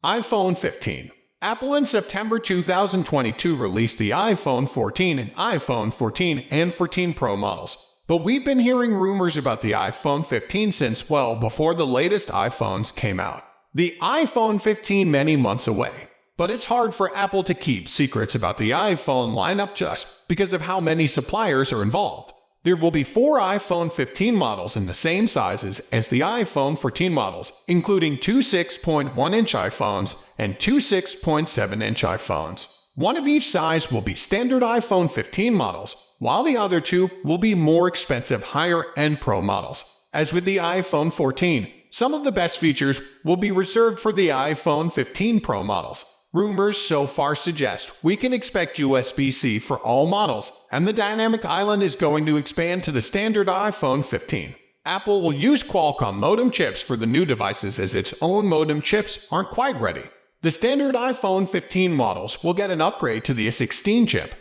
iPhone 15. Apple in September 2022 released the iPhone 14 and iPhone 14 and 14 Pro models. But we've been hearing rumors about the iPhone 15 since well before the latest iPhones came out. The iPhone 15 many months away. But it's hard for Apple to keep secrets about the iPhone lineup just because of how many suppliers are involved. There will be 4 iPhone 15 models in the same sizes as the iPhone 14 models, including two 6.1-inch iPhones and two 6.7-inch iPhones. One of each size will be standard iPhone 15 models, while the other two will be more expensive higher-end Pro models. As with the iPhone 14, some of the best features will be reserved for the iPhone 15 Pro models. Rumors so far suggest we can expect USB-C for all models, and the Dynamic Island is going to expand to the standard iPhone 15. Apple will use Qualcomm modem chips for the new devices as its own modem chips aren't quite ready. The standard iPhone 15 models will get an upgrade to the A16 chip,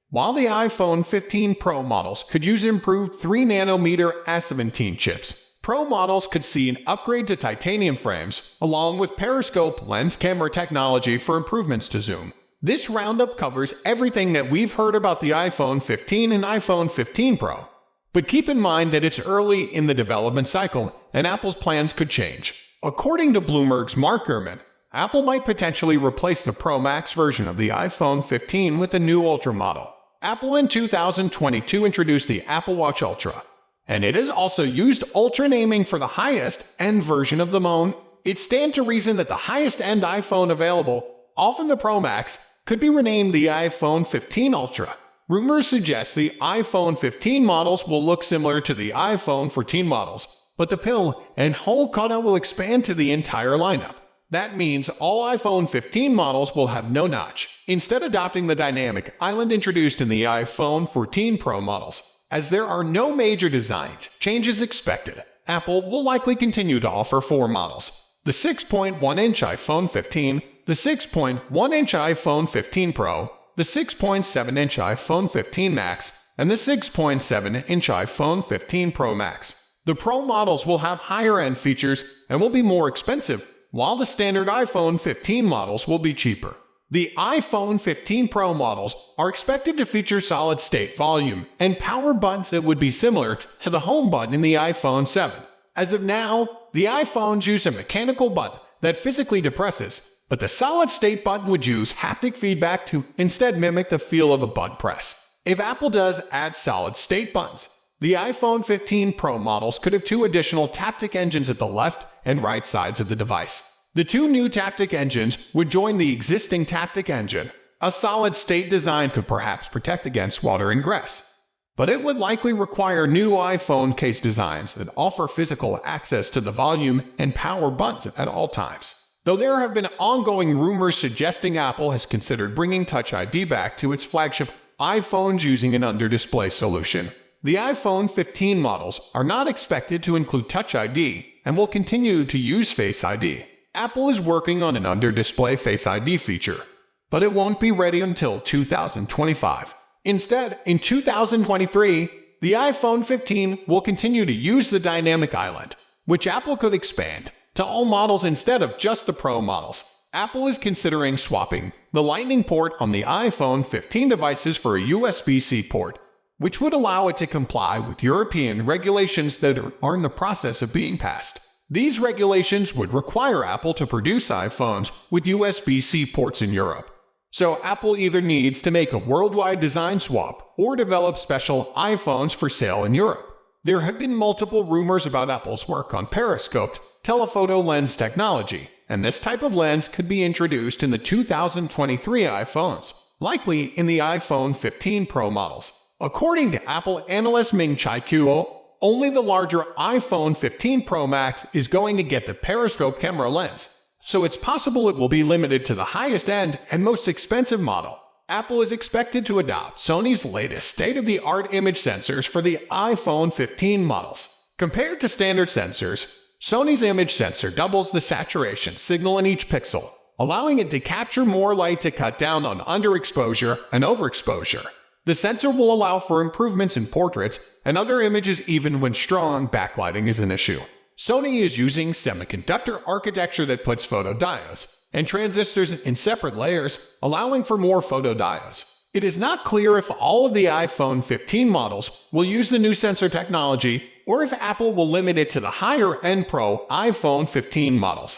while the iPhone 15 Pro models could use improved 3nm A17 chips. Pro models could see an upgrade to titanium frames, along with periscope lens camera technology for improvements to zoom. This roundup covers everything that we've heard about the iPhone 15 and iPhone 15 Pro. But keep in mind that it's early in the development cycle, and Apple's plans could change. According to Bloomberg's Mark Gurman, Apple might potentially replace the Pro Max version of the iPhone 15 with a new Ultra model. Apple in 2022 introduced the Apple Watch Ultra, and it has also used Ultra naming for the highest-end version of the phone. It stands to reason that the highest-end iPhone available, often the Pro Max, could be renamed the iPhone 15 Ultra. Rumors suggest the iPhone 15 models will look similar to the iPhone 14 models, but the pill and hole cutout will expand to the entire lineup. That means all iPhone 15 models will have no notch, instead adopting the Dynamic Island introduced in the iPhone 14 Pro models. As there are no major design changes expected, Apple will likely continue to offer 4 models: the 6.1-inch iPhone 15, the 6.1-inch iPhone 15 Pro, the 6.7-inch iPhone 15 Max, and the 6.7-inch iPhone 15 Pro Max. The Pro models will have higher-end features and will be more expensive, while the standard iPhone 15 models will be cheaper. The iPhone 15 Pro models are expected to feature solid-state volume and power buttons that would be similar to the home button in the iPhone 7. As of now, the iPhones use a mechanical button that physically depresses, but the solid-state button would use haptic feedback to instead mimic the feel of a button press. If Apple does add solid-state buttons, the iPhone 15 Pro models could have 2 additional Taptic engines at the left and right sides of the device. The 2 new Taptic engines would join the existing Taptic engine. A solid-state design could perhaps protect against water ingress, but it would likely require new iPhone case designs that offer physical access to the volume and power buttons at all times. Though there have been ongoing rumors suggesting Apple has considered bringing Touch ID back to its flagship iPhones using an under-display solution, the iPhone 15 models are not expected to include Touch ID and will continue to use Face ID. Apple is working on an under-display Face ID feature, but it won't be ready until 2025. Instead, in 2023, the iPhone 15 will continue to use the Dynamic Island, which Apple could expand to all models instead of just the Pro models. Apple is considering swapping the Lightning port on the iPhone 15 devices for a USB-C port, which would allow it to comply with European regulations that are in the process of being passed. These regulations would require Apple to produce iPhones with USB-C ports in Europe. So Apple either needs to make a worldwide design swap or develop special iPhones for sale in Europe. There have been multiple rumors about Apple's work on periscoped telephoto lens technology, and this type of lens could be introduced in the 2023 iPhones, likely in the iPhone 15 Pro models. According to Apple analyst Ming-Chi Kuo, only the larger iPhone 15 Pro Max is going to get the periscope camera lens, so it's possible it will be limited to the highest-end and most expensive model. Apple is expected to adopt Sony's latest state-of-the-art image sensors for the iPhone 15 models. Compared to standard sensors, Sony's image sensor doubles the saturation signal in each pixel, allowing it to capture more light to cut down on underexposure and overexposure. The sensor will allow for improvements in portraits and other images even when strong backlighting is an issue. Sony is using semiconductor architecture that puts photodiodes and transistors in separate layers, allowing for more photodiodes. It is not clear if all of the iPhone 15 models will use the new sensor technology or if Apple will limit it to the higher-end Pro iPhone 15 models.